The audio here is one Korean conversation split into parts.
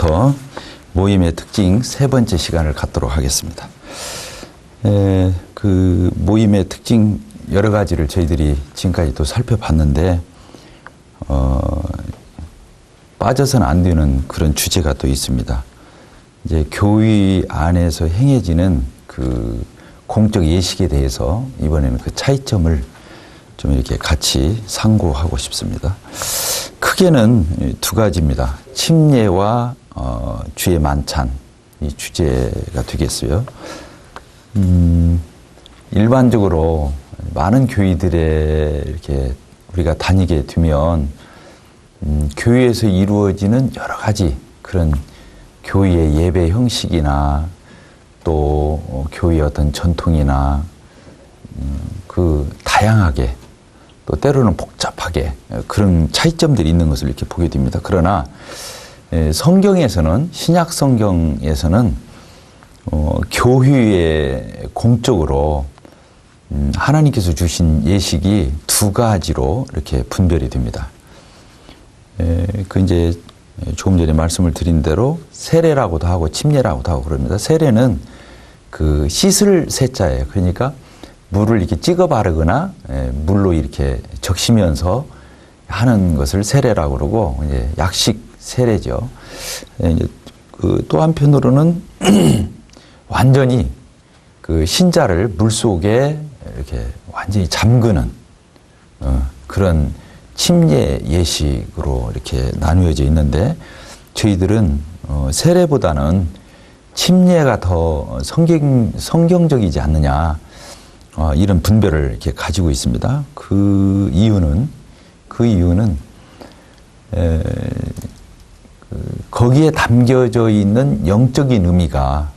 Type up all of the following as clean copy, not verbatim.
지금부터 모임의 특징 세 번째 시간을 갖도록 하겠습니다. 그 모임의 특징 여러 가지를 저희들이 지금까지도 살펴봤는데 빠져서는 안 되는 그런 주제가 또 있습니다. 이제 교회 안에서 행해지는 그 공적 예식에 대해서 이번에는 그 차이점을 좀 이렇게 같이 상고하고 싶습니다. 크게는 두 가지입니다. 침례와 주의 만찬, 이 주제가 되겠어요. 일반적으로 많은 교회들에 이렇게 우리가 다니게 되면 교회에서 이루어지는 여러 가지 그런 교회의 예배 형식이나 또 교회의 어떤 전통이나 그 다양하게 또 때로는 복잡하게 그런 차이점들이 있는 것을 이렇게 보게 됩니다. 그러나 성경에서는 신약 성경에서는 교회에 공적으로 하나님께서 주신 예식이 두 가지로 이렇게 분별이 됩니다. 그 이제 조금 전에 말씀을 드린 대로 세례라고도 하고 침례라고도 하고 그럽니다. 세례는 그 씻을 세자예요. 그러니까 물을 이렇게 찍어 바르거나 물로 이렇게 적시면서 하는 것을 세례라고 그러고 이제 약식 세례죠. 이제 그 또 한편으로는 완전히 그 신자를 물 속에 이렇게 완전히 잠그는 그런 침례 예식으로 이렇게 나누어져 있는데 저희들은 세례보다는 침례가 더 성경적이지 않느냐 이런 분별을 이렇게 가지고 있습니다. 그 이유는 거기에 담겨져 있는 영적인 의미가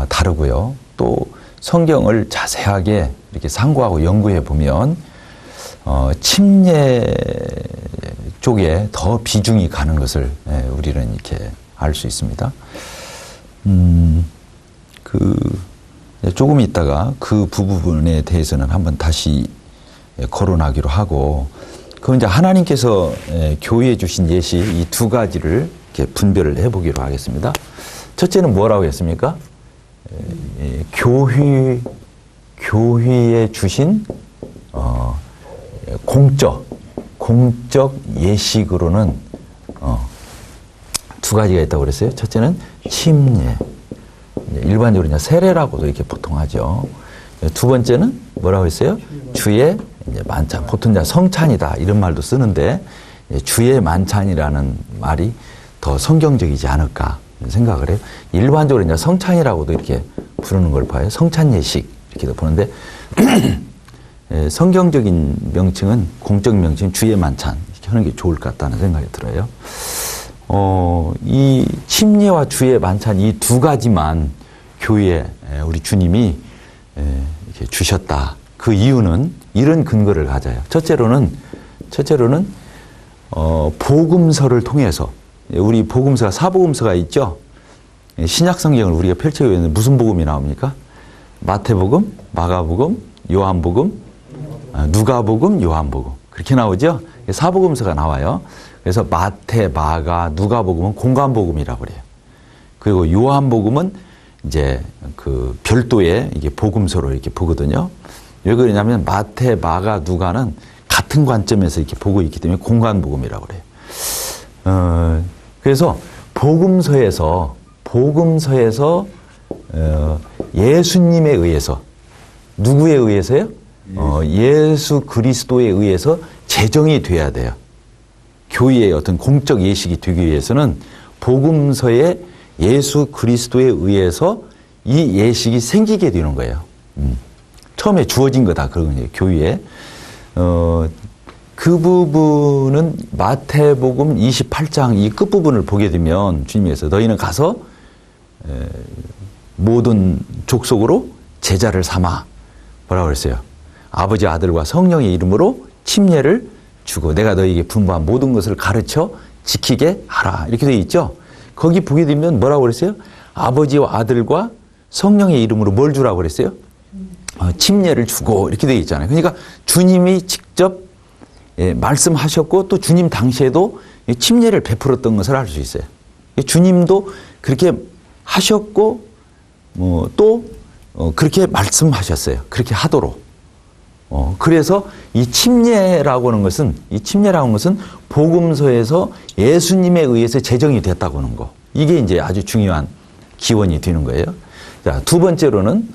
다르고요. 또 성경을 자세하게 이렇게 상고하고 연구해 보면 침례 쪽에 더 비중이 가는 것을 우리는 이렇게 알 수 있습니다. 조금 있다가 그 부분에 대해서는 한번 다시 거론하기로 하고, 그 이제 하나님께서 교회에 주신 예시 이 두 가지를 이렇게 분별을 해보기로 하겠습니다. 첫째는 뭐라고 했습니까? 교회에 주신 공적 예식으로는 두 가지가 있다고 그랬어요. 첫째는 침례, 일반적으로 이제 세례라고도 이렇게 보통 하죠. 두 번째는 뭐라고 했어요? 주의 이제 만찬, 보통 이제 성찬이다 이런 말도 쓰는데 주의 만찬이라는 말이 더 성경적이지 않을까 생각을 해요. 일반적으로 이제 성찬이라고도 이렇게 부르는 걸 봐요. 성찬 예식 이렇게도 보는데 성경적인 명칭은 공적 명칭 주의 만찬 이렇게 하는 게 좋을 것 같다는 생각이 들어요. 이 침례와 주의 만찬 이 두 가지만 교회에 우리 주님이 이렇게 주셨다. 그 이유는 이런 근거를 가져요. 첫째로는 복음서를 통해서 우리 복음서가 사복음서가 있죠. 신약 성경을 우리가 펼쳐보면 무슨 복음이 나옵니까? 마태복음, 마가복음, 요한복음, 누가복음, 요한복음 그렇게 나오죠. 사복음서가 나와요. 그래서 마태, 마가, 누가복음은 공관복음이라고 그래요. 그리고 요한복음은 이제 그 별도의 이게 복음서로 이렇게 보거든요. 왜 그러냐면 마태, 마가, 누가는 같은 관점에서 이렇게 보고 있기 때문에 공관복음이라고 그래요. 그래서 복음서에서 예수님에 의해서 누구에 의해서요? 예수 그리스도에 의해서 제정이 돼야 돼요. 교회의 어떤 공적 예식이 되기 위해서는 복음서에 예수 그리스도에 의해서 이 예식이 생기게 되는 거예요. 처음에 주어진 거다 그런 거예요. 교회에. 그 부분은 마태복음 28장 이 끝부분을 보게 되면 주님께서 너희는 가서 모든 족속으로 제자를 삼아 뭐라고 그랬어요? 아버지 아들과 성령의 이름으로 침례를 주고 내가 너희에게 분부한 모든 것을 가르쳐 지키게 하라 이렇게 되어 있죠. 거기 보게 되면 뭐라고 그랬어요? 아버지와 아들과 성령의 이름으로 뭘 주라고 그랬어요? 침례를 주고 이렇게 되어 있잖아요. 그러니까 주님이 직접 말씀하셨고 또 주님 당시에도 침례를 베풀었던 것을 알 수 있어요. 주님도 그렇게 하셨고 또 그렇게 말씀하셨어요. 그렇게 하도록. 그래서 이 침례라고 하는 것은 복음서에서 예수님에 의해서 제정이 됐다고 하는 거. 이게 이제 아주 중요한 기원이 되는 거예요. 자, 두 번째로는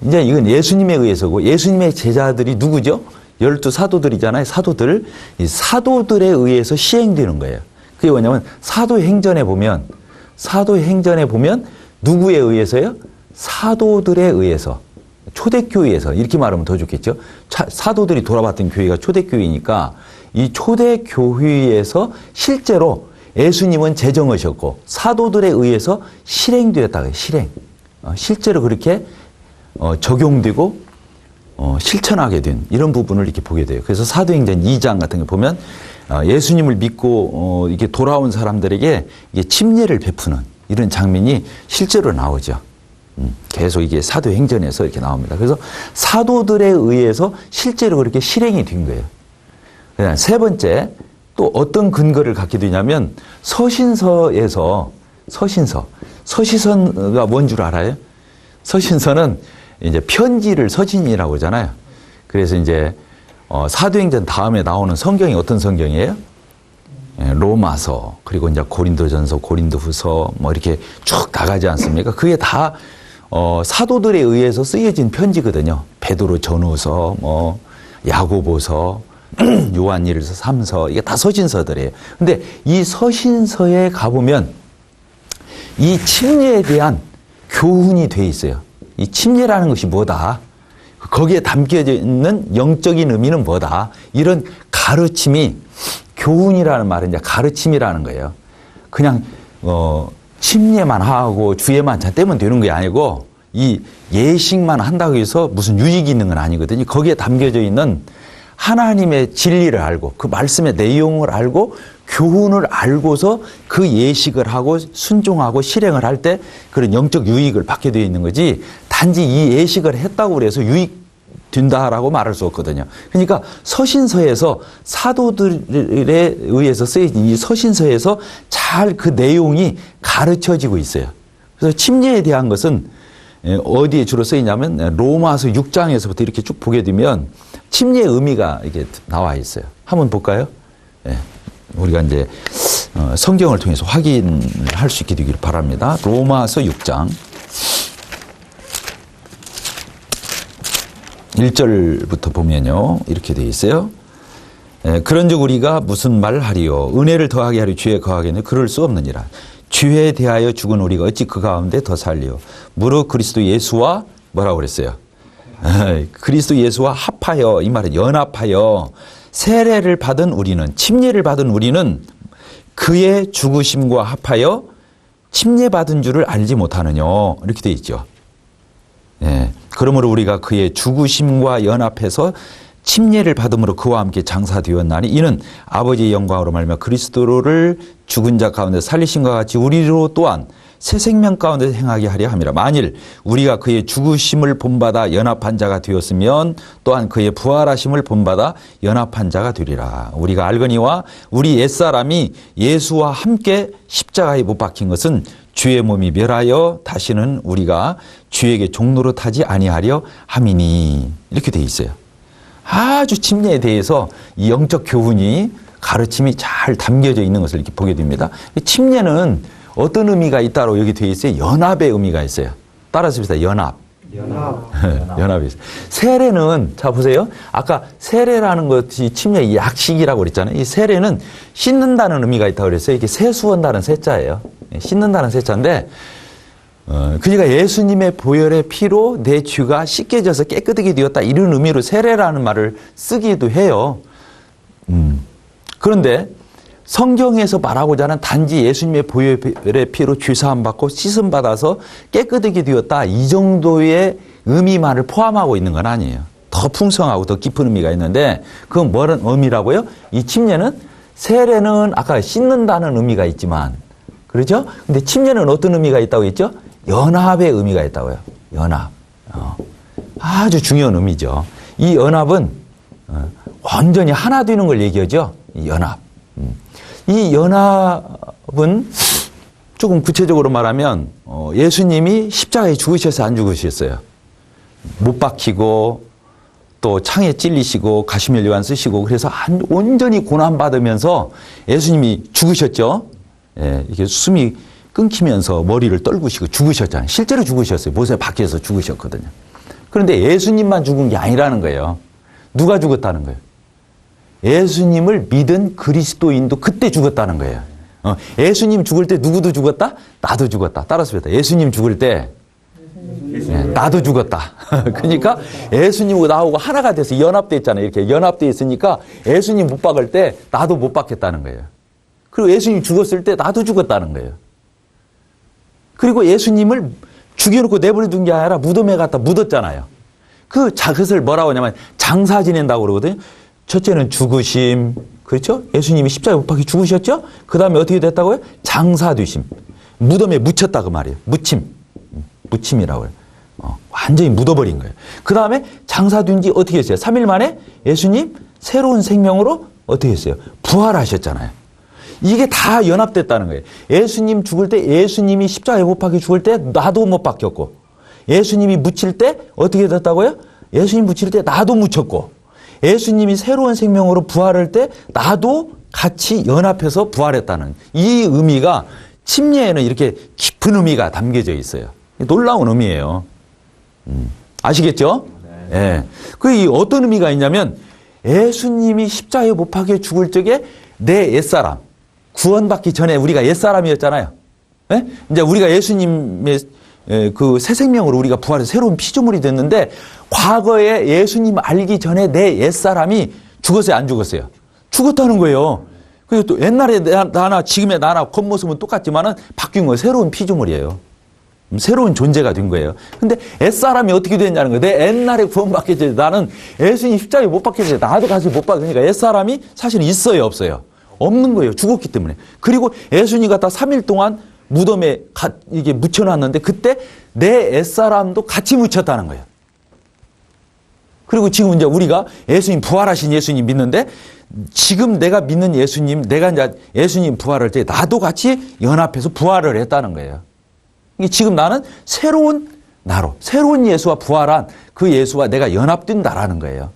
이제 이건 예수님에 의해서고, 예수님의 제자들이 누구죠? 12사도들이잖아요. 사도들. 이 사도들에 의해서 시행되는 거예요. 그게 뭐냐면 사도행전에 보면 누구에 의해서요? 사도들에 의해서, 초대교회에서, 이렇게 말하면 더 좋겠죠. 사도들이 돌아봤던 교회가 초대교회니까 이 초대교회에서 실제로 예수님은 제정하셨고 사도들에 의해서 실행되었다. 실행. 실제로 그렇게 적용되고 실천하게 된 이런 부분을 이렇게 보게 돼요. 그래서 사도행전 2장 같은 거 보면 예수님을 믿고 이렇게 돌아온 사람들에게 이게 침례를 베푸는 이런 장면이 실제로 나오죠. 계속 이게 사도행전에서 이렇게 나옵니다. 그래서 사도들에 의해서 실제로 그렇게 실행이 된 거예요. 그다음 세 번째, 또 어떤 근거를 갖게 되냐면 서신서가 뭔 줄 알아요? 서신서는 이제 편지를 서신이라고 하잖아요. 그래서 이제 사도행전 다음에 나오는 성경이 어떤 성경이에요? 로마서, 그리고 이제 고린도전서, 고린도후서 뭐 이렇게 쭉 나가지 않습니까? 그게 다 사도들에 의해서 쓰여진 편지거든요. 베드로 전후서, 뭐 야고보서, 요한일서, 3서, 이게 다 서신서들이에요. 근데 이 서신서에 가보면 이 침례에 대한 교훈이 돼 있어요. 이 침례라는 것이 뭐다? 거기에 담겨져 있는 영적인 의미는 뭐다? 이런 가르침이, 교훈이라는 말은 이제 가르침이라는 거예요. 그냥 침례만 하고 주의 만찬 떼면 되는 게 아니고 이 예식만 한다고 해서 무슨 유익이 있는 건 아니거든요. 거기에 담겨져 있는 하나님의 진리를 알고 그 말씀의 내용을 알고 교훈을 알고서 그 예식을 하고 순종하고 실행을 할 때 그런 영적 유익을 받게 되어 있는 거지, 단지 이 예식을 했다고 해서 유익 된다라고 말할 수 없거든요. 그러니까 서신서에서 사도들에 의해서 쓰여진 이 서신서에서 잘 그 내용이 가르쳐지고 있어요. 그래서 침례에 대한 것은 어디에 주로 쓰이냐면 로마서 6장에서부터 이렇게 쭉 보게 되면 침례의 의미가 이게 나와 있어요. 한번 볼까요? 예. 우리가 이제 성경을 통해서 확인을 할 수 있게 되기를 바랍니다. 로마서 6장 1절부터 보면요, 이렇게 되어 있어요. 그런즉 우리가 무슨 말을 하리요? 은혜를 더하게 하리 죄에 거하겠느냐? 그럴 수 없느니라. 죄에 대하여 죽은 우리가 어찌 그 가운데 더 살리요? 무릇 그리스도 예수와 뭐라고 그랬어요? 그리스도 예수와 합하여, 이 말은 연합하여 세례를 받은 우리는, 침례를 받은 우리는 그의 죽으심과 합하여 침례 받은 줄을 알지 못하느냐, 이렇게 되어 있죠. 예. 그러므로 우리가 그의 죽으심과 연합해서 침례를 받음으로 그와 함께 장사되었나니 이는 아버지의 영광으로 말미암아 그리스도를 죽은 자 가운데 살리심과 같이 우리로 또한 새 생명 가운데 행하게 하려 함이라. 만일 우리가 그의 죽으심을 본받아 연합한 자가 되었으면 또한 그의 부활하심을 본받아 연합한 자가 되리라. 우리가 알거니와 우리 옛사람이 예수와 함께 십자가에 못 박힌 것은 주의 몸이 멸하여 다시는 우리가 주에게 종노릇하지 아니하려 함이니, 이렇게 돼 있어요. 아주 침례에 대해서 이 영적 교훈이, 가르침이 잘 담겨져 있는 것을 이렇게 보게 됩니다. 침례는 어떤 의미가 있다고 여기 되어 있어요? 연합의 의미가 있어요. 따라서 봅시다. 연합. 연합이 있어요. 세례는, 자 보세요. 아까 세례라는 것이 침례의 약식이라고 그랬잖아요. 이 세례는 씻는다는 의미가 있다고 그랬어요. 이게 세수한다는 세자예요. 씻는다는 세자인데, 그러니까 예수님의 보혈의 피로 내 죄가 씻겨져서 깨끗하게 되었다, 이런 의미로 세례라는 말을 쓰기도 해요. 그런데 성경에서 말하고자 하는 단지 예수님의 보혈의 피로 죄사함 받고 씻음 받아서 깨끗하게 되었다, 이 정도의 의미만을 포함하고 있는 건 아니에요. 더 풍성하고 더 깊은 의미가 있는데, 그건 뭐는 의미라고요? 이 침례는, 세례는 아까 씻는다는 의미가 있지만, 그렇죠? 근데 침례는 어떤 의미가 있다고 했죠? 연합의 의미가 있다고요. 연합. 아주 중요한 의미죠. 이 연합은 완전히 하나 되는 걸 얘기하죠. 이 연합. 이 연합은 조금 구체적으로 말하면 예수님이 십자가에 죽으셔서 안 죽으셨어요. 못 박히고 또 창에 찔리시고 가시면류관 쓰시고 그래서 온전히 고난받으면서 예수님이 죽으셨죠. 예, 이게 숨이 끊기면서 머리를 떨구시고 죽으셨잖아요. 실제로 죽으셨어요. 못에 박혀서 죽으셨거든요. 그런데 예수님만 죽은 게 아니라는 거예요. 누가 죽었다는 거예요? 예수님을 믿은 그리스도인도 그때 죽었다는 거예요. 예수님 죽을 때 누구도 죽었다? 나도 죽었다. 따라서 예수님 죽을 때 나도 죽었다. 그러니까 예수님하고 나하고 하나가 돼서 연합돼 있잖아요. 이렇게 연합돼 있으니까 예수님 못 박을 때 나도 못 박겠다는 거예요. 그리고 예수님 죽었을 때 나도 죽었다는 거예요. 그리고 예수님을 죽여놓고 내버려 둔 게 아니라 무덤에 갖다 묻었잖아요. 그것을 뭐라고 하냐면 장사 지낸다고 그러거든요. 첫째는 죽으심. 그렇죠? 예수님이 십자가에 못 박혀 죽으셨죠? 그 다음에 어떻게 됐다고요? 장사되심. 무덤에 묻혔다 그 말이에요. 묻힘이라고 해요. 완전히 묻어버린 거예요. 그 다음에 장사된 지 어떻게 했어요? 3일 만에 예수님 새로운 생명으로 어떻게 했어요? 부활하셨잖아요. 이게 다 연합됐다는 거예요. 예수님 죽을 때 예수님이 십자가에 못 박혀 죽을 때 나도 못 박혔고 예수님이 묻힐 때 어떻게 됐다고요? 예수님 묻힐 때 나도 묻혔고 예수님이 새로운 생명으로 부활할 때 나도 같이 연합해서 부활했다는 이 의미가 침례에는 이렇게 깊은 의미가 담겨져 있어요. 놀라운 의미예요. 아시겠죠? 네. 예. 그 어떤 의미가 있냐면 예수님이 십자가에 못 박혀 죽을 적에 내 옛사람 구원받기 전에 우리가 옛사람이었잖아요. 예? 이제 우리가 예수님의 그 새 생명으로 우리가 부활해서 새로운 피조물이 됐는데 과거에 예수님 알기 전에 내 옛사람이 죽었어요? 안 죽었어요? 죽었다는 거예요. 그리고 또 옛날에 나나 지금의 나나 겉모습은 똑같지만은 바뀐 거예요. 새로운 피조물이에요. 새로운 존재가 된 거예요. 근데 옛사람이 어떻게 됐냐는 거예요. 내 옛날에 구원받기 전에 나는 예수님 십자가에 못 박기 전에 나도 가서 못 박으니까 옛사람이 사실은 있어요? 없어요? 없는 거예요. 죽었기 때문에. 그리고 예수님 갖다 3일 동안 무덤에 이게 묻혀놨는데 그때 내 옛사람도 같이 묻혔다는 거예요. 그리고 지금 이제 우리가 예수님 부활하신 예수님 믿는데 지금 내가 믿는 예수님, 내가 이제 예수님 부활할 때 나도 같이 연합해서 부활을 했다는 거예요. 지금 나는 새로운 나로, 새로운 예수와 부활한 그 예수와 내가 연합된다라는 거예요.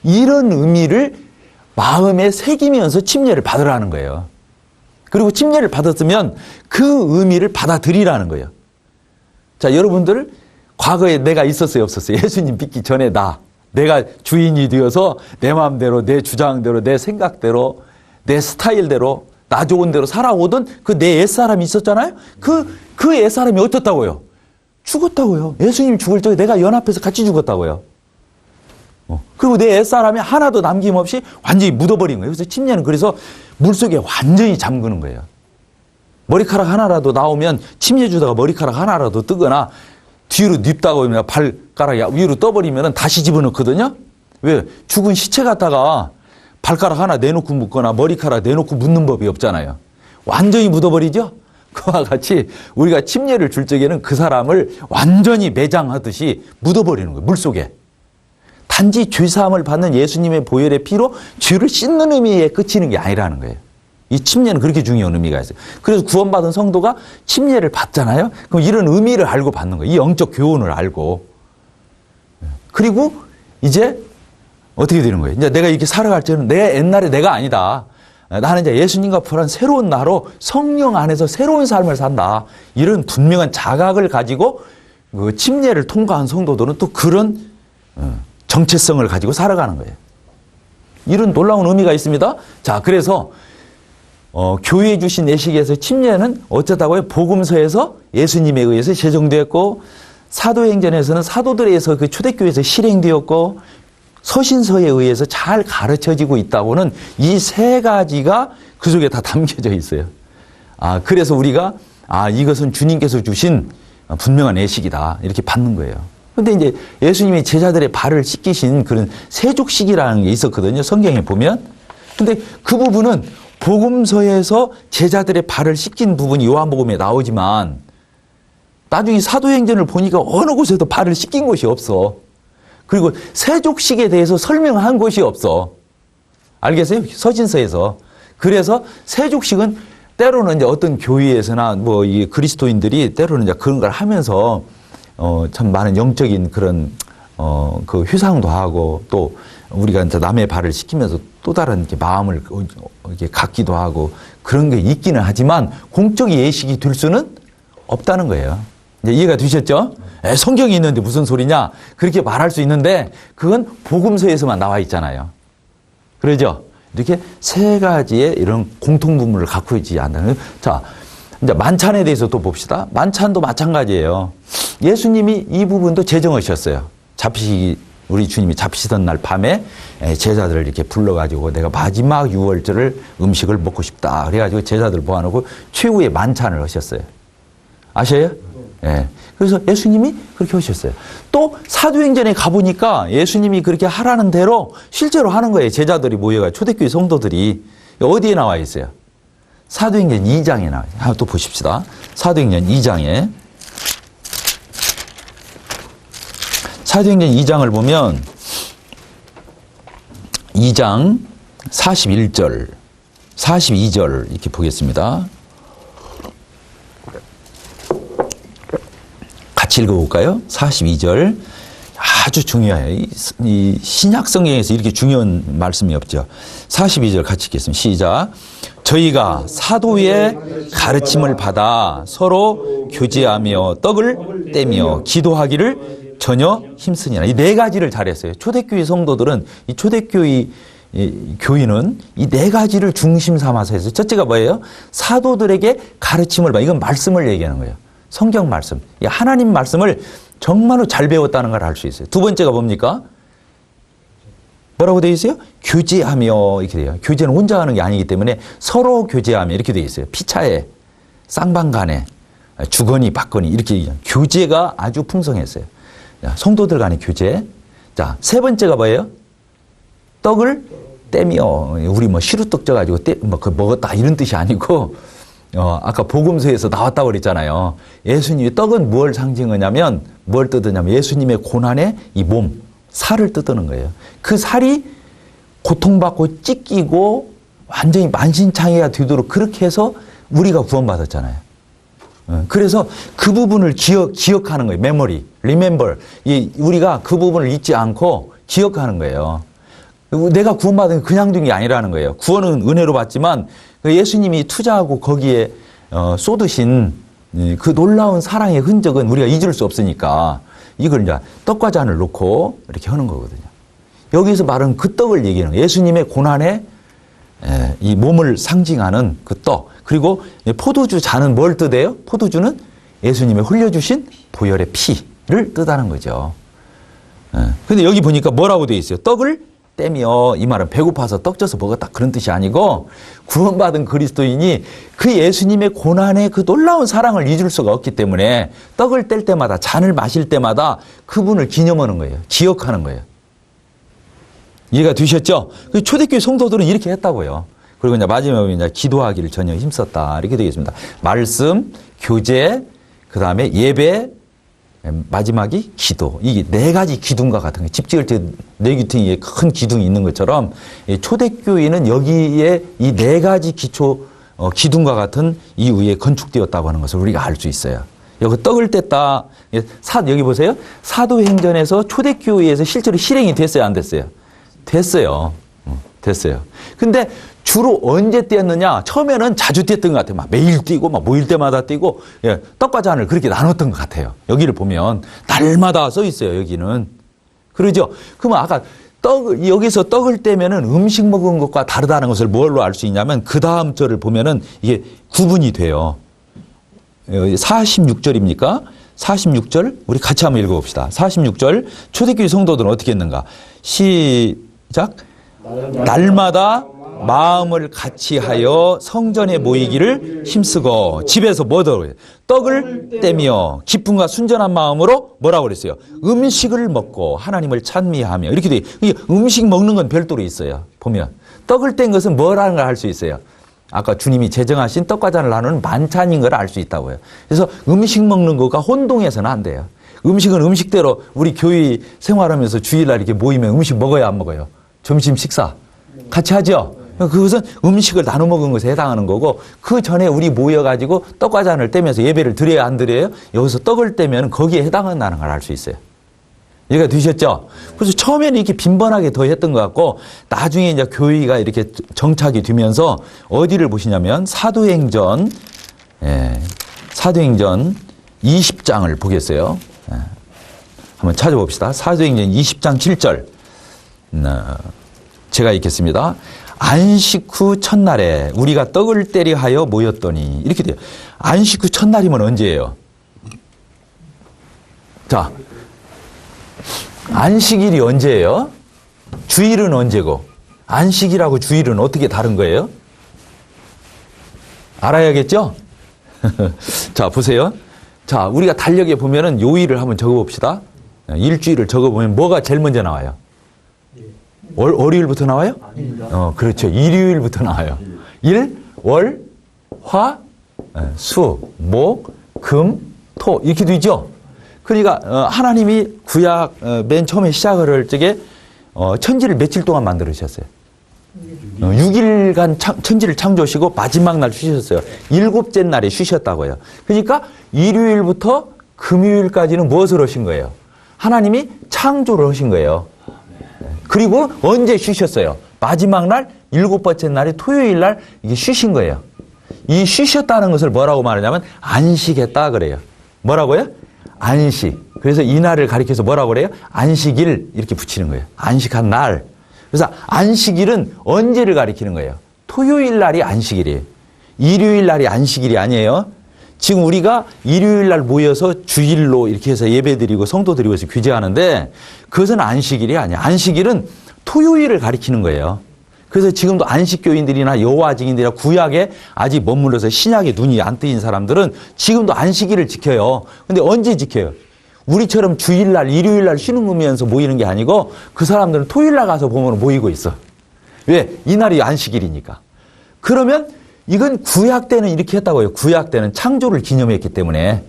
이런 의미를 마음에 새기면서 침례를 받으라는 거예요. 그리고 침례를 받았으면 그 의미를 받아들이라는 거예요. 자, 여러분들 과거에 내가 있었어요, 없었어요? 예수님 믿기 전에 내가 주인이 되어서 내 마음대로, 내 주장대로, 내 생각대로, 내 스타일대로, 나 좋은 대로 살아오던 그 내 옛사람이 있었잖아요? 그 옛사람이 어떻다고요? 죽었다고요. 예수님 죽을 적에 내가 연합해서 같이 죽었다고요. 그리고 내 옛사람이 하나도 남김없이 완전히 묻어버린 거예요. 그래서 침례는 그래서 물속에 완전히 잠그는 거예요. 머리카락 하나라도 나오면 침례 주다가 머리카락 하나라도 뜨거나 뒤로 눕다가 오면 발가락이 위로 떠버리면 다시 집어넣거든요. 왜? 죽은 시체 갖다가 발가락 하나 내놓고 묻거나 머리카락 내놓고 묻는 법이 없잖아요. 완전히 묻어버리죠? 그와 같이 우리가 침례를 줄 적에는 그 사람을 완전히 매장하듯이 묻어버리는 거예요. 물속에. 단지 죄사함을 받는 예수님의 보혈의 피로 죄를 씻는 의미에 그치는 게 아니라는 거예요. 이 침례는 그렇게 중요한 의미가 있어요. 그래서 구원받은 성도가 침례를 받잖아요. 그럼 이런 의미를 알고 받는 거예요. 이 영적 교훈을 알고. 그리고 이제 어떻게 되는 거예요? 이제 내가 이렇게 살아갈 때는 내 옛날에 내가 아니다. 나는 이제 예수님과 부활한 새로운 나로 성령 안에서 새로운 삶을 산다. 이런 분명한 자각을 가지고 그 침례를 통과한 성도들은 또 그런 정체성을 가지고 살아가는 거예요. 이런 놀라운 의미가 있습니다. 자, 그래서 교회에 주신 예식에서 침례는 어쩌다고요? 복음서에서 예수님에 의해서 제정되었고 사도행전에서는 사도들에 의해서 그 초대교회에서 실행되었고 서신서에 의해서 잘 가르쳐지고 있다고는 이 세 가지가 그 속에 다 담겨져 있어요. 그래서 우리가 이것은 주님께서 주신 분명한 예식이다 이렇게 받는 거예요. 근데 이제 예수님이 제자들의 발을 씻기신 그런 세족식이라는 게 있었거든요. 성경에 보면. 근데 그 부분은 복음서에서 제자들의 발을 씻긴 부분이 요한복음에 나오지만 나중에 사도행전을 보니까 어느 곳에도 발을 씻긴 곳이 없어. 그리고 세족식에 대해서 설명한 곳이 없어. 알겠어요? 서신서에서. 그래서 세족식은 때로는 이제 어떤 교회에서나 뭐 이 그리스도인들이 때로는 이제 그런 걸 하면서 참 많은 영적인 그런 그 회상도 하고 또 우리가 이제 남의 발을 시키면서 또 다른 이렇게 마음을 이렇게 갖기도 하고 그런 게 있기는 하지만 공적 예식이 될 수는 없다는 거예요. 이제 이해가 되셨죠? 성경이 있는데 무슨 소리냐? 그렇게 말할 수 있는데 그건 복음서에서만 나와 있잖아요. 그러죠? 이렇게 세 가지의 이런 공통분모를 갖고 있지 않다는. 자, 이제 만찬에 대해서 또 봅시다. 만찬도 마찬가지예요. 예수님이 이 부분도 제정하셨어요. 우리 주님이 잡히시던 날 밤에 제자들을 이렇게 불러가지고 내가 마지막 유월절을 음식을 먹고 싶다. 그래가지고 제자들 모아놓고 최후의 만찬을 하셨어요. 아셔요? 예. 그래서 예수님이 그렇게 하셨어요. 또 사도행전에 가보니까 예수님이 그렇게 하라는 대로 실제로 하는 거예요. 제자들이 모여가 초대교회 성도들이 어디에 나와 있어요? 사도행전 2장에 나와요. 한번 또 보십시다. 사도행전 2장에. 사도행전 2장을 보면 2장 41절, 42절 이렇게 보겠습니다. 같이 읽어볼까요? 42절. 아주 중요해요. 이 신약 성경에서 이렇게 중요한 말씀이 없죠. 42절 같이 읽겠습니다. 시작. 저희가 사도의 가르침을 받아 서로 교제하며 떡을 떼며 기도하기를 전혀 힘쓰니라. 이 네 가지를 잘했어요. 초대교회 성도들은 이 초대교회 교인은 이 네 가지를 중심 삼아서 했어요. 첫째가 뭐예요? 사도들에게 가르침을 받아. 이건 말씀을 얘기하는 거예요. 성경 말씀. 이 하나님 말씀을 정말로 잘 배웠다는 걸 알 수 있어요. 두 번째가 뭡니까? 뭐라고 되어 있어요? 교제하며 이렇게 돼요. 교제는 혼자 하는 게 아니기 때문에 서로 교제하며 이렇게 되어 있어요. 피차에, 쌍방간에, 주거니 받거니 이렇게 교제가 아주 풍성했어요. 성도들 간의 교제. 자, 세 번째가 뭐예요? 떡을 떼며, 우리 뭐 시루떡 쪄가지고 먹었다 이런 뜻이 아니고, 아까 복음서에서 나왔다고 그랬잖아요. 예수님이 떡은 뭘 상징하냐면, 뭘 뜯으냐면 예수님의 고난의 이 몸, 살을 뜯는 거예요. 그 살이 고통받고 찢기고 완전히 만신창이가 되도록 그렇게 해서 우리가 구원받았잖아요. 그래서 그 부분을 기억하는 거예요. 메모리, remember. 우리가 그 부분을 잊지 않고 기억하는 거예요. 내가 구원받은 게 그냥 된 게 아니라는 거예요. 구원은 은혜로 받지만 예수님이 투자하고 거기에 쏟으신 그 놀라운 사랑의 흔적은 우리가 잊을 수 없으니까 이걸 이제 떡과 잔을 놓고 이렇게 하는 거거든요. 여기서 말하는 그 떡을 얘기하는 거예요. 예수님의 고난의 이 몸을 상징하는 그 떡. 그리고 포도주 잔은 뭘 뜻해요? 포도주는 예수님의 흘려주신 보혈의 피를 뜻하는 거죠. 근데 여기 보니까 뭐라고 되어 있어요? 떡을 떼며, 이 말은 배고파서 떡 쪄서 먹었다 그런 뜻이 아니고 구원받은 그리스도인이 그 예수님의 고난의 그 놀라운 사랑을 잊을 수가 없기 때문에 떡을 뗄 때마다, 잔을 마실 때마다 그분을 기념하는 거예요. 기억하는 거예요. 이해가 되셨죠? 초대교회 성도들은 이렇게 했다고요. 그리고 이제 마지막에 이제 기도하기를 전혀 힘썼다. 이렇게 되겠습니다. 말씀, 교제, 그 다음에 예배, 마지막이 기도. 이게 네 가지 기둥과 같은 거예요. 집 지을 때 네 기둥에 큰 기둥이 있는 것처럼 초대교회는 여기에 이 네 가지 기초 기둥과 같은 이후에 건축되었다고 하는 것을 우리가 알 수 있어요. 여기 떡을 뗐다. 여기 보세요. 사도행전에서 초대교회에서 실제로 실행이 됐어요, 안 됐어요? 됐어요. 됐어요. 근데 주로 언제 떼었느냐? 처음에는 자주 떼었던 것 같아요. 막 매일 떼고, 막 모일 때마다 떼고, 떡과 잔을 그렇게 나눴던 것 같아요. 여기를 보면 날마다 써 있어요. 여기는. 그러죠? 그러면 아까 여기서 떡을 떼면은 음식 먹은 것과 다르다는 것을 뭘로 알 수 있냐면 그 다음 절을 보면은 이게 구분이 돼요. 46절입니까? 46절 우리 같이 한번 읽어봅시다. 46절 초대교회 성도들은 어떻게 했는가? 시작. 날마다 마음을 같이 하여 성전에 모이기를 힘쓰고 집에서 뭐더라고요? 떡을 떼며 기쁨과 순전한 마음으로 뭐라고 그랬어요? 음식을 먹고 하나님을 찬미하며 이렇게 돼. 음식 먹는 건 별도로 있어요. 보면 떡을 뗀 것은 뭐라는 걸 알 수 있어요. 아까 주님이 제정하신 떡과 잔을 나누는 만찬인 걸 알 수 있다고요. 그래서 음식 먹는 거가 혼동해서는 안 돼요. 음식은 음식대로 우리 교회 생활하면서 주일날 이렇게 모이면 음식 먹어야 안 먹어요? 점심 식사 같이 하죠? 그것은 음식을 나눠 먹은 것에 해당하는 거고 그 전에 우리 모여가지고 떡과잔을 떼면서 예배를 드려야 안 드려요? 여기서 떡을 떼면 거기에 해당한다는 걸 알 수 있어요. 이해가 되셨죠? 그래서 처음에는 이렇게 빈번하게 더 했던 것 같고 나중에 이제 교회가 이렇게 정착이 되면서 어디를 보시냐면 사도행전 20장을 보겠어요. 한번 찾아봅시다. 사도행전 20장 7절. 제가 읽겠습니다. 안식 후 첫날에 우리가 떡을 떼려 하여 모였더니 이렇게 돼요. 안식 후 첫날이면 언제예요? 자, 안식일이 언제예요? 주일은 언제고? 안식일하고 주일은 어떻게 다른 거예요? 알아야겠죠? 자, 보세요. 자, 우리가 달력에 보면은 요일을 한번 적어봅시다. 일주일을 적어보면 뭐가 제일 먼저 나와요? 월요일부터 나와요? 그렇죠. 일요일부터 나와요. 일, 월, 화, 수, 목, 금, 토 이렇게 되죠. 그러니까 하나님이 구약 맨 처음에 시작을 할 적에 천지를 며칠 동안 만들으셨어요. 6일간 천지를 창조하시고 마지막 날 쉬셨어요. 7째 날에 쉬셨다고요. 그러니까 일요일부터 금요일까지는 무엇을 하신 거예요? 하나님이 창조를 하신 거예요. 그리고 언제 쉬셨어요? 마지막 날 7번째 날이 토요일 날 이게 쉬신 거예요. 이 쉬셨다는 것을 뭐라고 말하냐면 안식했다 그래요. 뭐라고요? 안식. 그래서 이 날을 가리켜서 뭐라고 그래요? 안식일 이렇게 붙이는 거예요. 안식한 날. 그래서 안식일은 언제를 가리키는 거예요? 토요일 날이 안식일이에요. 일요일 날이 안식일이 아니에요. 지금 우리가 일요일 날 모여서 주일로 이렇게 해서 예배드리고 성도드리고 해서 규제하는데 그것은 안식일이 아니에요. 안식일은 토요일을 가리키는 거예요. 그래서 지금도 안식교인들이나 여호와 증인들이나 구약에 아직 머물러서 신약에 눈이 안 뜨인 사람들은 지금도 안식일을 지켜요. 근데 언제 지켜요? 우리처럼 주일날, 일요일날 쉬는 의미에서 모이는 게 아니고 그 사람들은 토요일날 가서 보면 모이고 있어. 왜? 이날이 안식일이니까. 그러면 이건 구약 때는 이렇게 했다고요. 구약 때는 창조를 기념했기 때문에.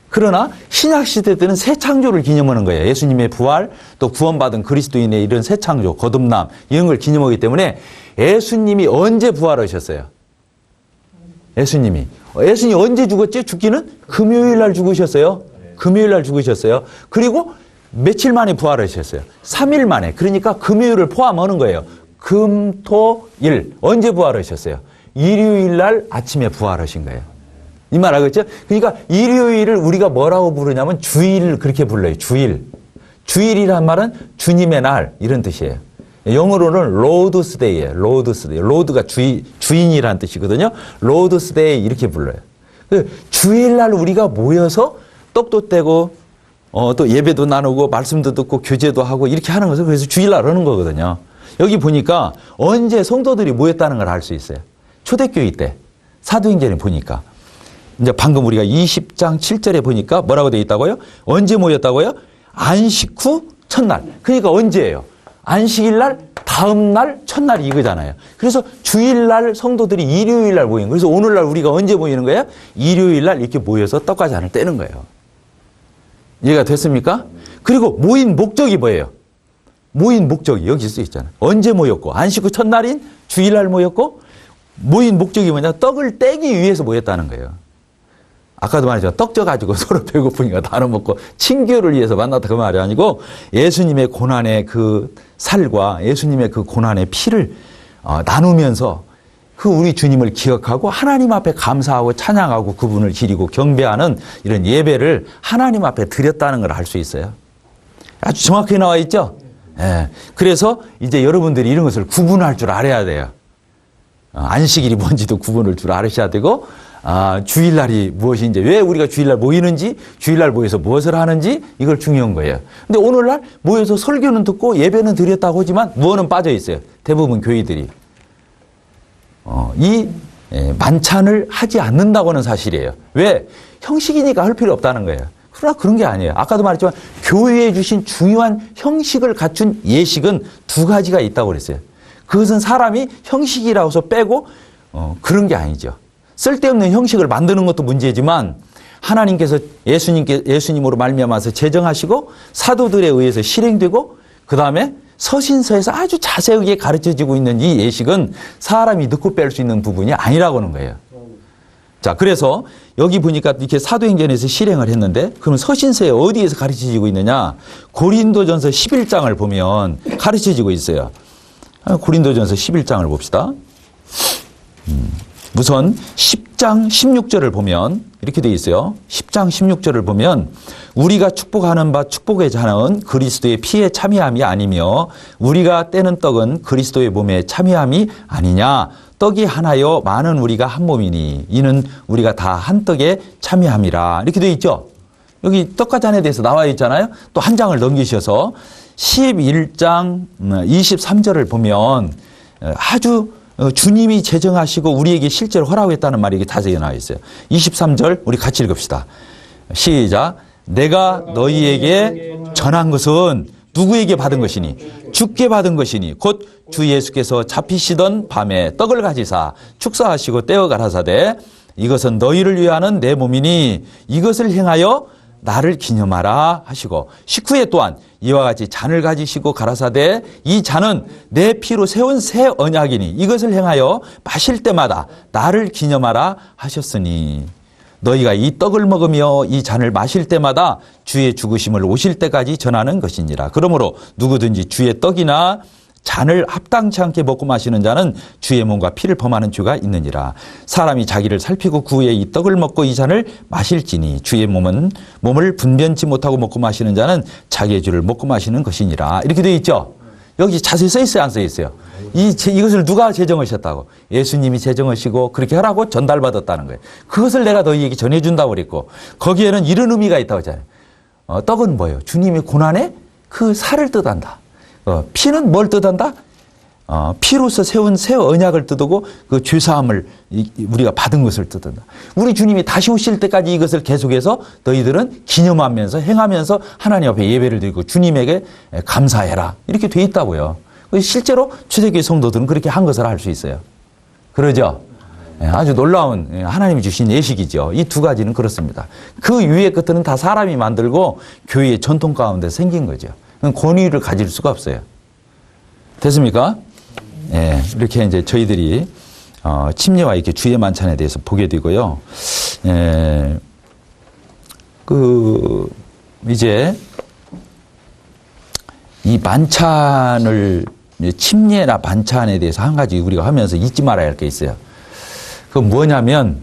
그러나 신약 시대 때는 새 창조를 기념하는 거예요. 예수님의 부활, 또 구원받은 그리스도인의 이런 새 창조, 거듭남 이런 걸 기념하기 때문에 예수님이 언제 부활하셨어요? 예수님이 언제 죽었지? 죽기는 금요일 날 죽으셨어요. 금요일 날 죽으셨어요. 그리고 며칠 만에 부활하셨어요? 3일 만에. 그러니까 금요일을 포함하는 거예요. 금, 토, 일. 언제 부활하셨어요? 일요일 날 아침에 부활하신 거예요. 이 말 알겠죠? 그러니까 일요일을 우리가 뭐라고 부르냐면 주일 그렇게 불러요. 주일. 주일이란 말은 주님의 날 이런 뜻이에요. 영어로는 로드스 데이예요. 로드스 데이. 로드가 주인이라는 뜻이거든요. 로드스 데이 이렇게 불러요. 주일날 우리가 모여서 떡도 떼고 또 예배도 나누고 말씀도 듣고 교제도 하고 이렇게 하는 것을 그래서 주일날 하는 거거든요. 여기 보니까 언제 성도들이 모였다는 걸 알 수 있어요. 초대교회 때 사도행전에 보니까 이제 방금 우리가 20장 7절에 보니까 뭐라고 되어 있다고요? 언제 모였다고요? 안식 후 첫날. 그러니까 언제예요? 안식일 날 다음 날 첫날이 이거잖아요. 그래서 주일 날 성도들이 일요일 날 모이는 거예요. 그래서 오늘날 우리가 언제 모이는 거예요? 일요일 날 이렇게 모여서 떡과잔을 떼는 거예요. 이해가 됐습니까? 그리고 모인 목적이 뭐예요? 모인 목적이 여기 써 있잖아요. 언제 모였고 안식 후 첫날인 주일 날 모였고 모인 목적이 뭐냐? 떡을 떼기 위해서 모였다는 거예요. 아까도 말했지만 떡 쪄가지고 서로 배고프니까 나눠 먹고 친교를 위해서 만났다 그 말이 아니고 예수님의 고난의 그 살과 예수님의 그 고난의 피를 나누면서 그 우리 주님을 기억하고 하나님 앞에 감사하고 찬양하고 그분을 기리고 경배하는 이런 예배를 하나님 앞에 드렸다는 걸 알 수 있어요. 아주 정확하게 나와 있죠? 예. 그래서 이제 여러분들이 이런 것을 구분할 줄 알아야 돼요. 안식일이 뭔지도 구분할 줄 알으셔야 되고 주일날이 무엇인지, 왜 우리가 주일날 모이는지, 주일날 모여서 무엇을 하는지 이걸 중요한 거예요. 근데 오늘날 모여서 설교는 듣고 예배는 드렸다고 하지만 무엇은 빠져 있어요. 대부분 교회들이. 이 만찬을 하지 않는다고는 사실이에요. 왜? 형식이니까 할 필요 없다는 거예요. 그러나 그런 게 아니에요. 아까도 말했지만 교회에 주신 중요한 형식을 갖춘 예식은 두 가지가 있다고 그랬어요. 그것은 사람이 형식이라고 해서 빼고 그런 게 아니죠. 쓸데없는 형식을 만드는 것도 문제지만 하나님께서 예수님으로 말미암아서 제정하시고 사도들에 의해서 실행되고 그 다음에 서신서에서 아주 자세하게 가르쳐지고 있는 이 예식은 사람이 넣고 뺄 수 있는 부분이 아니라고 하는 거예요. 자, 그래서 여기 보니까 이렇게 사도행전에서 실행을 했는데 그럼 서신서에 어디에서 가르쳐지고 있느냐? 고린도전서 11장을 보면 가르쳐지고 있어요. 고린도전서 11장을 봅시다. 우선 10장 16절을 보면 이렇게 되어 있어요. 10장 16절을 보면 우리가 축복하는 바 축복의 잔은 그리스도의 피에 참여함이 아니며 우리가 떼는 떡은 그리스도의 몸에 참여함이 아니냐. 떡이 하나요 많은 우리가 한 몸이니 이는 우리가 다 한 떡에 참여함이라. 이렇게 되어 있죠. 여기 떡과 잔에 대해서 나와 있잖아요. 또 한 장을 넘기셔서 11장 23절을 보면 아주 주님이 제정하시고 우리에게 실제로 허락했다는 말이 이게 자세히 나와 있어요. 23절 우리 같이 읽읍시다. 시작. 내가 너희에게 전한 것은 누구에게 받은 것이니 주께 받은 것이니 곧 주 예수께서 잡히시던 밤에 떡을 가지사 축사하시고 떼어 가라사대 이것은 너희를 위하는 내 몸이니 이것을 행하여 나를 기념하라 하시고 19회 또한 이와 같이 잔을 가지시고 가라사대 이 잔은 내 피로 세운 새 언약이니 이것을 행하여 마실 때마다 나를 기념하라 하셨으니 너희가 이 떡을 먹으며 이 잔을 마실 때마다 주의 죽으심을 오실 때까지 전하는 것이니라. 그러므로 누구든지 주의 떡이나 잔을 합당치 않게 먹고 마시는 자는 주의 몸과 피를 범하는 죄가 있느니라. 사람이 자기를 살피고 그 후에 이 떡을 먹고 이 잔을 마실지니 주의 몸을 분변치 못하고 먹고 마시는 자는 자기의 죄를 먹고 마시는 것이니라. 이렇게 되어 있죠. 여기 자세히 써 있어요, 안 써 있어요? 이것을 누가 제정하셨다고? 예수님이 제정하시고 그렇게 하라고 전달받았다는 거예요. 그것을 내가 너희에게 전해준다고 그랬고 거기에는 이런 의미가 있다고 했잖아요. 떡은 뭐예요? 주님이 고난에 그 살을 뜻한다. 피는 뭘 뜻한다? 피로서 세운 새 언약을 뜻하고 그 죄사함을 우리가 받은 것을 뜻한다. 우리 주님이 다시 오실 때까지 이것을 계속해서 너희들은 기념하면서 행하면서 하나님 앞에 예배를 드리고 주님에게 감사해라. 이렇게 돼 있다고요. 실제로 초대교회 성도들은 그렇게 한 것을 알 수 있어요. 그러죠? 아주 놀라운 하나님이 주신 예식이죠. 이 두 가지는 그렇습니다. 그 위의 것들은 다 사람이 만들고 교회의 전통 가운데 생긴 거죠. 권위를 가질 수가 없어요. 됐습니까? 예, 이렇게 이제 저희들이 침례와 이렇게 주의 만찬에 대해서 보게 되고요. 이제 이 만찬을 침례나 반찬에 대해서 한 가지 우리가 하면서 잊지 말아야 할 게 있어요. 그건 뭐냐면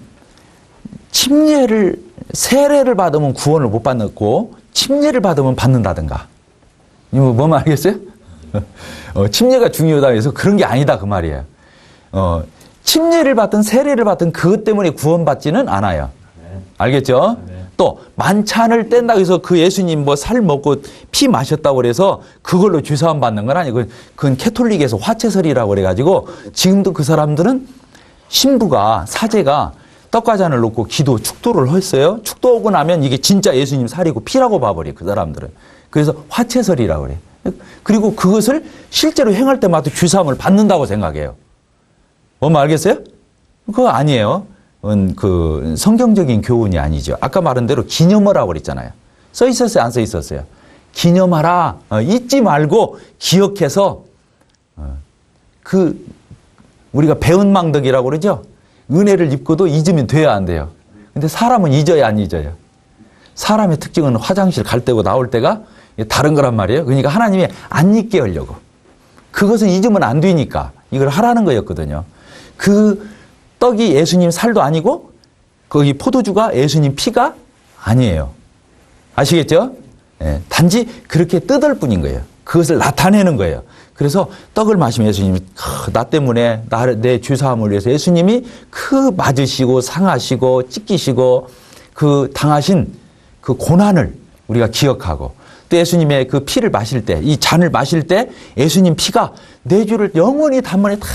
세례를 받으면 구원을 못 받고 침례를 받으면 받는다든가. 이거 뭐 말이겠어요? 침례가 중요하다 해서 그런 게 아니다 그 말이에요. 침례를 받든 세례를 받든 그것 때문에 구원받지는 않아요. 알겠죠? 또 만찬을 뗀다고 해서 그 예수님 뭐 살 먹고 피 마셨다고 그래서 그걸로 죄사함 받는 건 아니고 그건 캐톨릭에서 화채설이라고 그래가지고 지금도 그 사람들은 신부가 사제가 떡과 잔을 놓고 기도 축도를 했어요. 축도하고 나면 이게 진짜 예수님 살이고 피라고 봐버려요. 그 사람들은. 그래서 화채설이라고 그래요. 그리고 그것을 실제로 행할 때마다 죄사함을 받는다고 생각해요. 뭔 알겠어요? 그거 아니에요. 그 성경적인 교훈이 아니죠. 아까 말한 대로 기념하라고 그랬잖아요. 써 있었어요? 안 써 있었어요? 기념하라. 잊지 말고 기억해서 우리가 배은 망덕이라고 그러죠. 은혜를 입고도 잊으면 돼야 안 돼요. 근데 사람은 잊어야 안 잊어요. 사람의 특징은 화장실 갈 때고 나올 때가 다른 거란 말이에요. 그러니까 하나님이 안 잊게 하려고. 그것은 잊으면 안 되니까 이걸 하라는 거였거든요. 그 떡이 예수님 살도 아니고 거기 포도주가 예수님 피가 아니에요. 아시겠죠? 네, 단지 그렇게 뜯을 뿐인 거예요. 그것을 나타내는 거예요. 그래서 떡을 마시면 예수님이 나 때문에 내 죄사함을 위해서 예수님이 맞으시고 상하시고 찢기시고 그 당하신 그 고난을 우리가 기억하고 또 예수님의 그 피를 마실 때, 이 잔을 마실 때 예수님 피가 내 죄를 영원히 단번에 다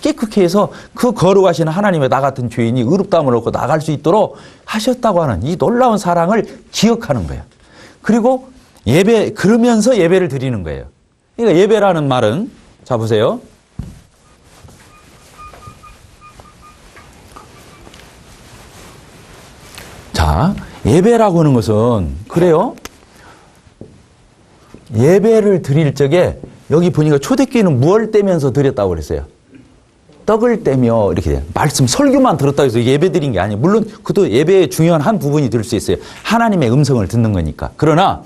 깨끗게 해서 그 거룩하신 하나님의 나 같은 죄인이 의롭다함을 얻고 나갈 수 있도록 하셨다고 하는 이 놀라운 사랑을 기억하는 거예요. 그리고 그러면서 예배를 드리는 거예요. 그러니까 예배라는 말은, 자 보세요. 자, 예배라고 하는 것은, 그래요? 예배를 드릴 적에 여기 보니까 초대교회는 무얼 떼면서 드렸다고 그랬어요. 떡을 떼며 이렇게 돼요. 말씀 설교만 들었다고 해서 예배 드린 게 아니에요. 물론 그것도 예배의 중요한 한 부분이 될 수 있어요. 하나님의 음성을 듣는 거니까. 그러나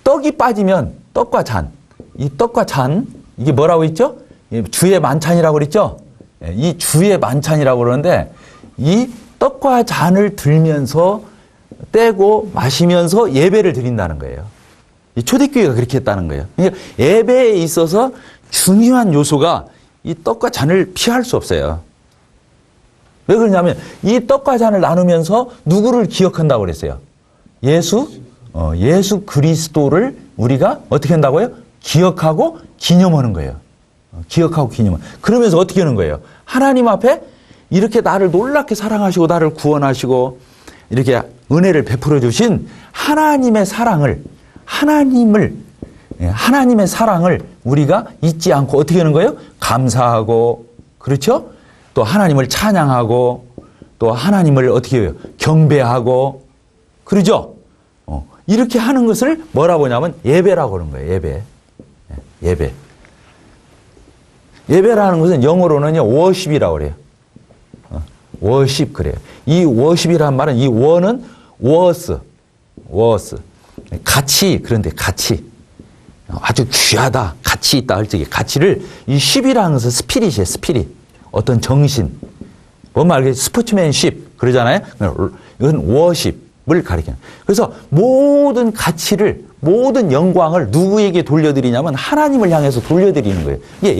떡이 빠지면 떡과 잔, 이 떡과 잔, 이게 뭐라고 했죠? 주의 만찬이라고 그랬죠? 이 주의 만찬이라고 그러는데 이 떡과 잔을 들면서 떼고 마시면서 예배를 드린다는 거예요. 이 초대교회가 그렇게 했다는 거예요. 그러니까 예배에 있어서 중요한 요소가 이 떡과 잔을 피할 수 없어요. 왜 그러냐면 이 떡과 잔을 나누면서 누구를 기억한다고 그랬어요? 예수 그리스도를 우리가 어떻게 한다고요? 기억하고 기념하는 거예요. 기억하고 기념하는. 그러면서 어떻게 하는 거예요? 하나님 앞에 이렇게 나를 놀랍게 사랑하시고 나를 구원하시고 이렇게 은혜를 베풀어 주신 하나님의 사랑을 하나님의 사랑을 우리가 잊지 않고 어떻게 하는 거예요? 감사하고, 그렇죠? 또 하나님을 찬양하고, 또 하나님을 어떻게 해요? 경배하고, 그러죠? 이렇게 하는 것을 뭐라고 하냐면 예배라고 하는 거예요. 예배. 예배라는 것은 영어로는요, 워십이라고 그래요. 워십 그래요. 이 워십이라는 말은 이 워는 워스. 가치, 그런데 가치. 아주 귀하다, 가치 있다 할 적에 가치를 이 쉽이라는 것은 스피릿이에요, 스피릿. 어떤 정신. 뭔 말이에요? 스포츠맨십 그러잖아요. 이건 워십을 가리켜요. 그래서 모든 가치를, 모든 영광을 누구에게 돌려드리냐면 하나님을 향해서 돌려드리는 거예요. 이게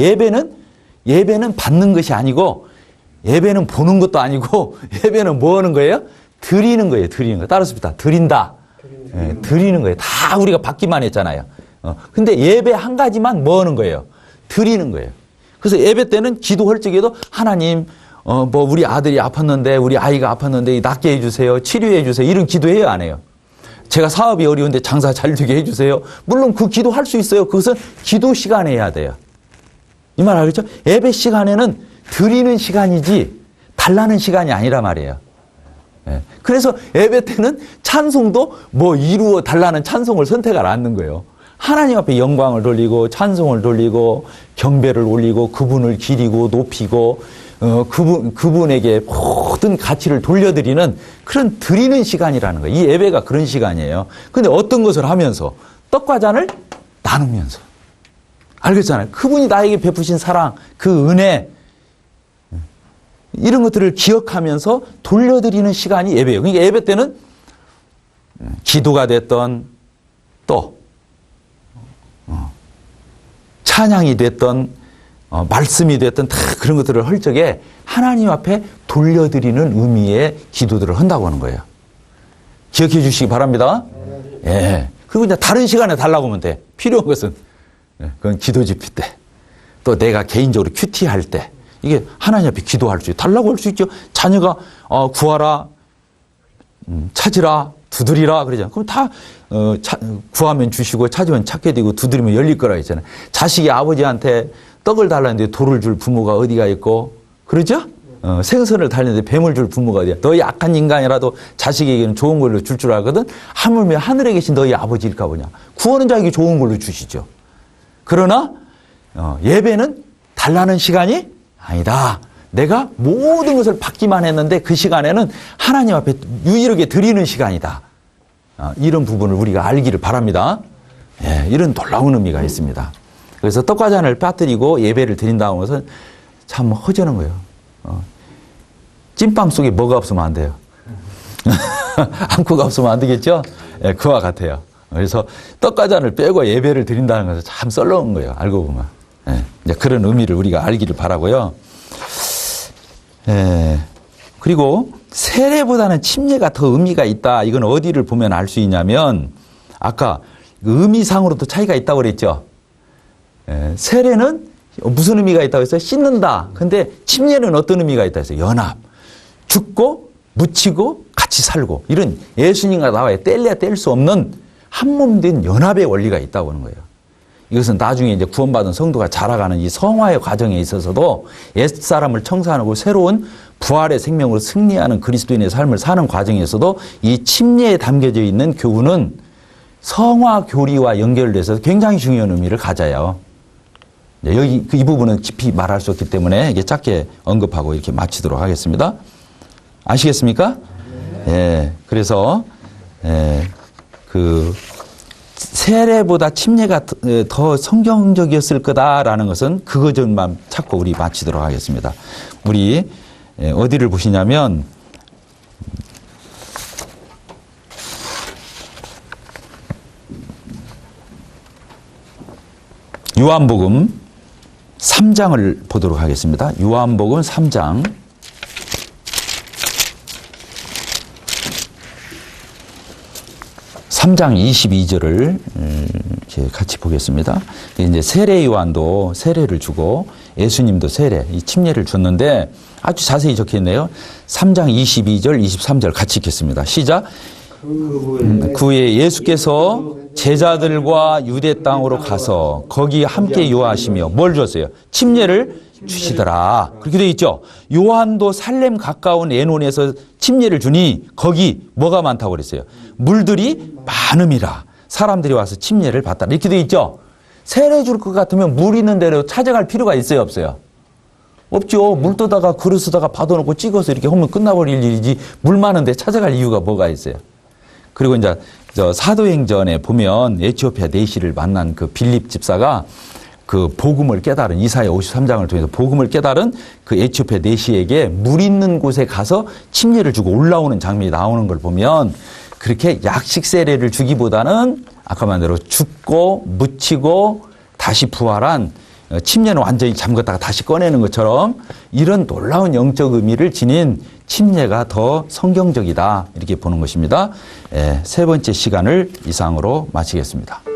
예배는 받는 것이 아니고, 예배는 보는 것도 아니고, 예배는 뭐 하는 거예요? 드리는 거예요, 드리는 거. 따라서 드린다. 드리는 거예요. 다 우리가 받기만 했잖아요. 근데 예배 한 가지만 뭐 하는 거예요? 드리는 거예요. 그래서 예배 때는 기도할 적에도 하나님, 우리 아들이 아팠는데, 우리 아이가 아팠는데 낫게 해주세요. 치료해 주세요. 이런 기도해요, 안 해요? 제가 사업이 어려운데 장사 잘 되게 해주세요. 물론 그 기도 할 수 있어요. 그것은 기도 시간에 해야 돼요. 이 말 알겠죠? 예배 시간에는 드리는 시간이지 달라는 시간이 아니라 말이에요. 그래서 예배 때는 찬송도 이루어 달라는 찬송을 선택을 않는 거예요. 하나님 앞에 영광을 돌리고 찬송을 돌리고 경배를 올리고 그분을 기리고 높이고 그분에게 모든 가치를 돌려드리는 그런 드리는 시간이라는 거예요. 이 예배가 그런 시간이에요. 근데 어떤 것을 하면서 떡과 잔을 나누면서 알겠잖아요. 그분이 나에게 베푸신 사랑, 그 은혜 이런 것들을 기억하면서 돌려드리는 시간이 예배예요. 그러니까 예배 때는 기도가 됐던 또 찬양이 됐던 말씀이 됐던 다 그런 것들을 할 적에 하나님 앞에 돌려드리는 의미의 기도들을 한다고 하는 거예요. 기억해 주시기 바랍니다. 예. 그리고 이제 다른 시간에 달라고 하면 돼. 필요한 것은 그건 기도 집회 때, 또 내가 개인적으로 큐티할 때 이게 하나님 앞에 기도할 수 있고 달라고 할 수 있죠. 자녀가 구하라, 찾으라, 두드리라 그러잖아요. 그럼 다 구하면 주시고 찾으면 찾게 되고 두드리면 열릴 거라 했잖아요. 자식이 아버지한테 떡을 달라는데 돌을 줄 부모가 어디가 있고 그러죠? 생선을 달라는데 뱀을 줄 부모가 어디야. 너희 악한 인간이라도 자식에게는 좋은 걸로 줄 알거든. 하물며 하늘에 계신 너희 아버지일까 보냐. 구하는 자에게 좋은 걸로 주시죠. 그러나 예배는 달라는 시간이 아니다. 내가 모든 것을 받기만 했는데 그 시간에는 하나님 앞에 유일하게 드리는 시간이다. 이런 부분을 우리가 알기를 바랍니다. 예, 이런 놀라운 의미가 있습니다. 그래서 떡과 잔을 빠뜨리고 예배를 드린다는 것은 참 허전한 거예요. 찐빵 속에 뭐가 없으면 안 돼요. 안구가 없으면 안 되겠죠? 예, 그와 같아요. 그래서 떡과 잔을 빼고 예배를 드린다는 것은 참 썰렁한 거예요. 알고 보면. 예, 이제 그런 의미를 우리가 알기를 바라고요. 예, 그리고 세례보다는 침례가 더 의미가 있다. 이건 어디를 보면 알 수 있냐면 아까 의미상으로도 차이가 있다고 그랬죠. 예, 세례는 무슨 의미가 있다고 했어요? 씻는다. 근데 침례는 어떤 의미가 있다고 했어요? 연합. 죽고 묻히고 같이 살고 이런 예수님과 나와의 뗄래야 뗄 수 없는 한몸된 연합의 원리가 있다고 하는 거예요. 이것은 나중에 이제 구원받은 성도가 자라가는 이 성화의 과정에 있어서도 옛사람을 청산하고 새로운 부활의 생명으로 승리하는 그리스도인의 삶을 사는 과정에서도 이 침례에 담겨져 있는 교훈은 성화 교리와 연결돼서 굉장히 중요한 의미를 가져요. 여기 이 부분은 깊이 말할 수 없기 때문에 이게 짧게 언급하고 이렇게 마치도록 하겠습니다. 아시겠습니까? 예. 그래서 그 세례보다 침례가 더 성경적이었을 거다라는 것은 그거 좀만 찾고 우리 마치도록 하겠습니다. 우리 어디를 보시냐면 요한복음 3장을 보도록 하겠습니다. 요한복음 3장 3장 22절을 같이 보겠습니다. 이제 세례 요한도 세례를 주고 예수님도 세례, 이 침례를 줬는데 아주 자세히 적혀 있네요. 3장 22절, 23절 같이 읽겠습니다. 시작. 그 후에 예수께서 제자들과 유대 땅으로 가서 거기 함께 유하시며 뭘 줬어요? 침례를 주시더라. 그렇게 되어 있죠. 요한도 살렘 가까운 에논에서 침례를 주니 거기 뭐가 많다고 그랬어요? 물들이 많음이라. 사람들이 와서 침례를 받더라. 이렇게 되어 있죠. 세례 줄 것 같으면 물 있는 데로 찾아갈 필요가 있어요, 없어요? 없죠. 물 떠다가 그릇에다가 받아놓고 찍어서 이렇게 하면 끝나버릴 일이지 물 많은데 찾아갈 이유가 뭐가 있어요? 그리고 이제 사도행전에 보면 에티오피아 내시를 만난 그 빌립 집사가 그 복음을 깨달은 이사야 53장을 통해서 복음을 깨달은 그 에티오피아 내시에게 물 있는 곳에 가서 침례를 주고 올라오는 장면이 나오는 걸 보면 그렇게 약식 세례를 주기보다는 아까 말한 대로 죽고 묻히고 다시 부활한 침례는 완전히 잠갔다가 다시 꺼내는 것처럼 이런 놀라운 영적 의미를 지닌 침례가 더 성경적이다 이렇게 보는 것입니다. 세 번째 시간을 이상으로 마치겠습니다.